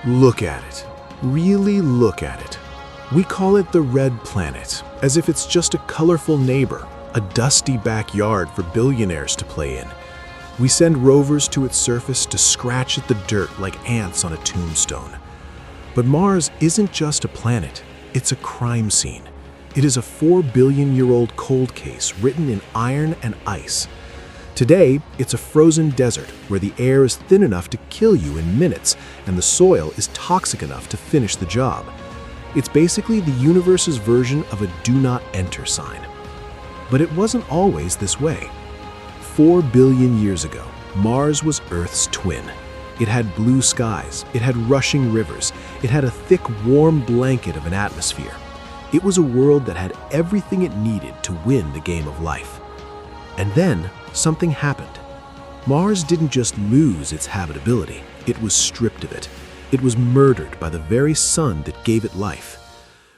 Look at it. Really look at it. We call it the red planet, as if it's just a colorful neighbor, a dusty backyard for billionaires to play in. We send rovers to its surface to scratch at the dirt like ants on a tombstone. But Mars isn't just a planet, it's a crime scene. It is a 4-billion-year-old cold case written in iron and ice. Today, it's a frozen desert where the air is thin enough to kill you in minutes and the soil is toxic enough to finish the job. It's basically the universe's version of a do not enter sign. But it wasn't always this way. 4 billion years ago, Mars was Earth's twin. It had blue skies, it had rushing rivers, it had a thick, warm blanket of an atmosphere. It was a world that had everything it needed to win the game of life. And then, something happened. Mars didn't just lose its habitability, it was stripped of it. It was murdered by the very sun that gave it life.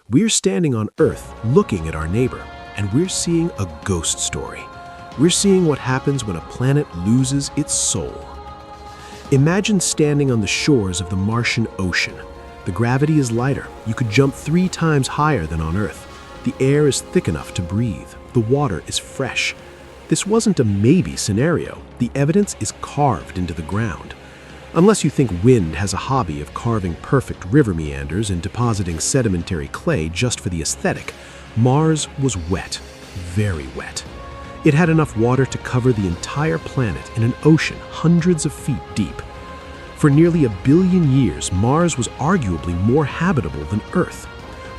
We're standing on Earth looking at our neighbor, and we're seeing a ghost story. We're seeing what happens when a planet loses its soul. Imagine standing on the shores of the Martian Ocean. The gravity is lighter. You could jump 3 times higher than on Earth. The air is thick enough to breathe. The water is fresh. This wasn't a maybe scenario. The evidence is carved into the ground. Unless you think wind has a hobby of carving perfect river meanders and depositing sedimentary clay just for the aesthetic, Mars was wet, very wet. It had enough water to cover the entire planet in an ocean hundreds of feet deep. For nearly 1 billion years, Mars was arguably more habitable than Earth.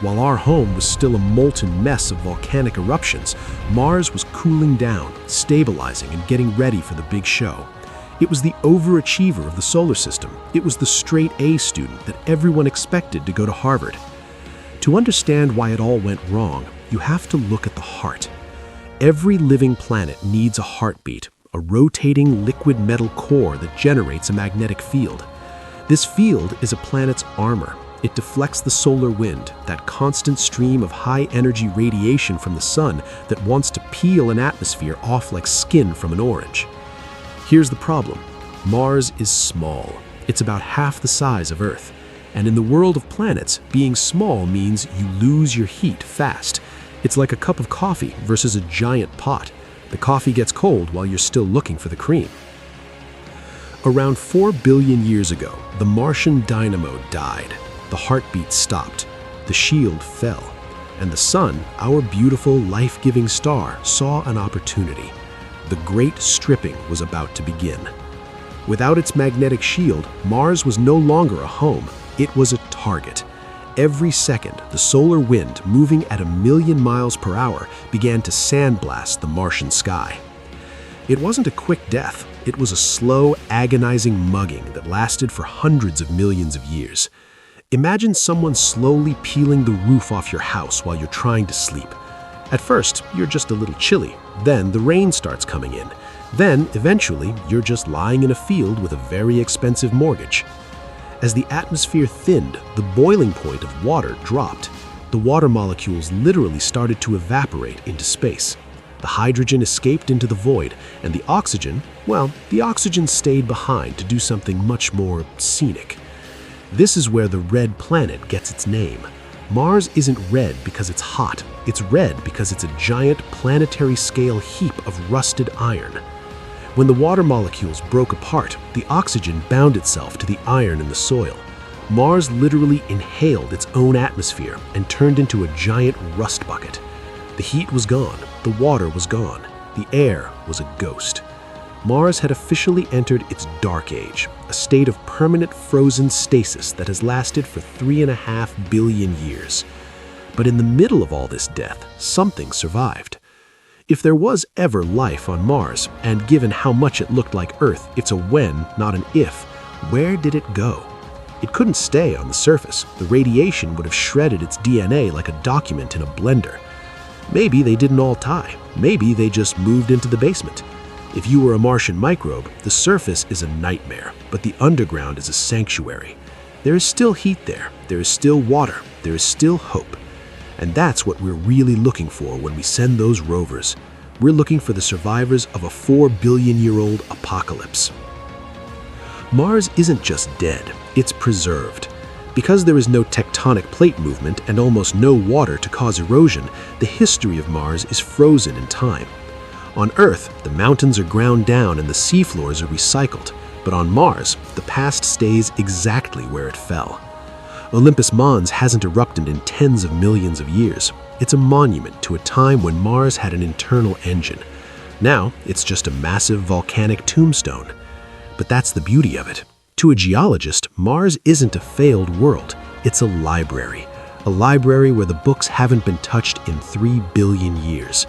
While our home was still a molten mess of volcanic eruptions, Mars was cooling down, stabilizing, and getting ready for the big show. It was the overachiever of the solar system. It was the straight A student that everyone expected to go to Harvard. To understand why it all went wrong, you have to look at the heart. Every living planet needs a heartbeat, a rotating liquid metal core that generates a magnetic field. This field is a planet's armor. It deflects the solar wind, that constant stream of high-energy radiation from the sun that wants to peel an atmosphere off like skin from an orange. Here's the problem. Mars is small. It's about half the size of Earth. And in the world of planets, being small means you lose your heat fast. It's like a cup of coffee versus a giant pot. The coffee gets cold while you're still looking for the cream. Around 4 billion years ago, the Martian dynamo died. The heartbeat stopped, the shield fell, and the sun, our beautiful, life-giving star, saw an opportunity. The great stripping was about to begin. Without its magnetic shield, Mars was no longer a home, it was a target. Every second, the solar wind, moving at 1,000,000 miles per hour, began to sandblast the Martian sky. It wasn't a quick death, it was a slow, agonizing mugging that lasted for hundreds of millions of years. Imagine someone slowly peeling the roof off your house while you're trying to sleep. At first, you're just a little chilly. Then the rain starts coming in. Then, eventually, you're just lying in a field with a very expensive mortgage. As the atmosphere thinned, the boiling point of water dropped. The water molecules literally started to evaporate into space. The hydrogen escaped into the void, and the oxygen stayed behind to do something much more scenic. This is where the red planet gets its name. Mars isn't red because it's hot. It's red because it's a giant planetary-scale heap of rusted iron. When the water molecules broke apart, the oxygen bound itself to the iron in the soil. Mars literally inhaled its own atmosphere and turned into a giant rust bucket. The heat was gone, the water was gone, the air was a ghost. Mars had officially entered its dark age, a state of permanent frozen stasis that has lasted for 3.5 billion years. But in the middle of all this death, something survived. If there was ever life on Mars, and given how much it looked like Earth, it's a when, not an if, where did it go? It couldn't stay on the surface. The radiation would have shredded its DNA like a document in a blender. Maybe they didn't all die. Maybe they just moved into the basement. If you were a Martian microbe, the surface is a nightmare, but the underground is a sanctuary. There is still heat there, there is still water, there is still hope. And that's what we're really looking for when we send those rovers. We're looking for the survivors of a 4-billion-year-old apocalypse. Mars isn't just dead, it's preserved. Because there is no tectonic plate movement and almost no water to cause erosion, the history of Mars is frozen in time. On Earth, the mountains are ground down and the seafloors are recycled, but on Mars, the past stays exactly where it fell. Olympus Mons hasn't erupted in tens of millions of years. It's a monument to a time when Mars had an internal engine. Now, it's just a massive volcanic tombstone. But that's the beauty of it. To a geologist, Mars isn't a failed world. It's a library where the books haven't been touched in 3 billion years.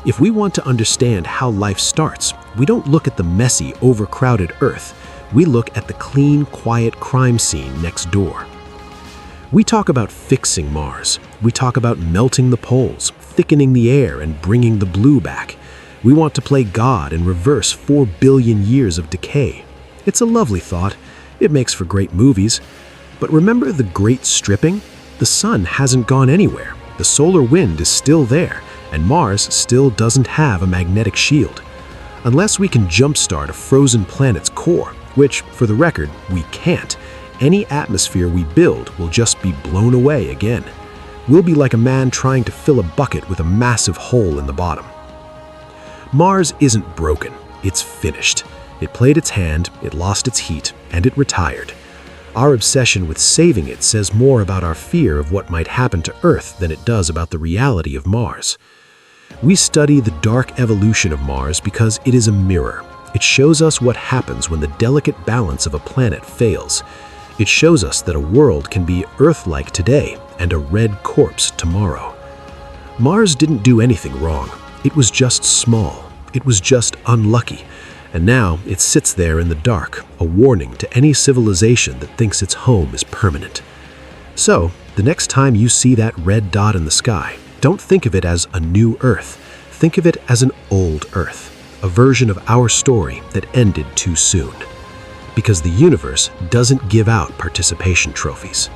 If we want to understand how life starts, we don't look at the messy, overcrowded Earth. We look at the clean, quiet crime scene next door. We talk about fixing Mars. We talk about melting the poles, thickening the air, and bringing the blue back. We want to play God and reverse 4 billion years of decay. It's a lovely thought. It makes for great movies. But remember the great stripping? The sun hasn't gone anywhere. The solar wind is still there, and Mars still doesn't have a magnetic shield. Unless we can jumpstart a frozen planet's core, which, for the record, we can't, any atmosphere we build will just be blown away again. We'll be like a man trying to fill a bucket with a massive hole in the bottom. Mars isn't broken, it's finished. It played its hand, it lost its heat, and it retired. Our obsession with saving it says more about our fear of what might happen to Earth than it does about the reality of Mars. We study the dark evolution of Mars because it is a mirror. It shows us what happens when the delicate balance of a planet fails. It shows us that a world can be Earth-like today and a red corpse tomorrow. Mars didn't do anything wrong. It was just small. It was just unlucky. And now it sits there in the dark, a warning to any civilization that thinks its home is permanent. So, the next time you see that red dot in the sky, don't think of it as a new Earth. Think of it as an old Earth, a version of our story that ended too soon. Because the universe doesn't give out participation trophies.